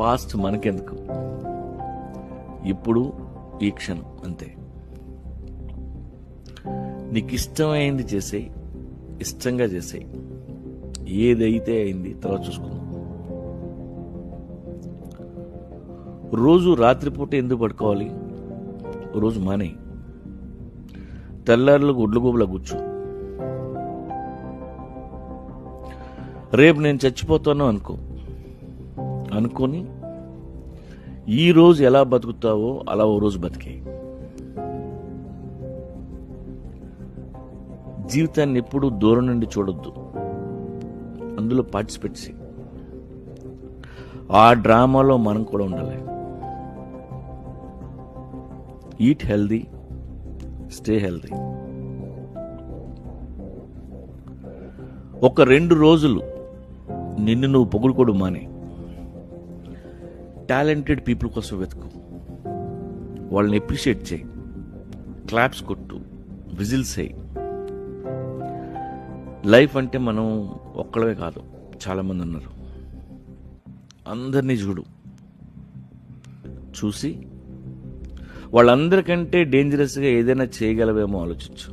Past మనకెందుకు, ఇప్పుడు ఈ క్షణం అంతే. నీకు ఇష్టమైంది చేసేయి, ఇష్టంగా చేసేయి. ఏదైతే అయింది తర్వాత చూసుకుందాం. రోజు రాత్రిపూట ఎందుకు పడుకోవాలి? రోజు మానే. తెల్లారులు గుడ్లు గోబులా కూర్చో. రేపు నేను చచ్చిపోతాను అనుకొని ఈ రోజు ఎలా బతుకుతావో అలా ఓ రోజు బతికే. జీవితాన్ని ఎప్పుడూ దూరం నుండి చూడొద్దు, అందులో పార్టిసిపేట్ చేయి. ఆ డ్రామాలో మనం కూడా ఉండాలి. Eat healthy, stay healthy. ఒక 2 రోజులు నిన్ను నువ్వు పొగుడుకోడు మానే. టాలెంటెడ్ పీపుల్ కోసం వెతుకు, వాళ్ళని అప్రిషియేట్ చేయి, క్లాప్స్ కొట్టు, విజిల్స్ చేయి. లైఫ్ అంటే మనం ఒక్కడమే కాదు, చాలామంది ఉన్నారు. అందరినీ చూసి వాళ్ళందరికంటే డేంజరస్గా ఏదైనా చేయగలవేమో ఆలోచించు.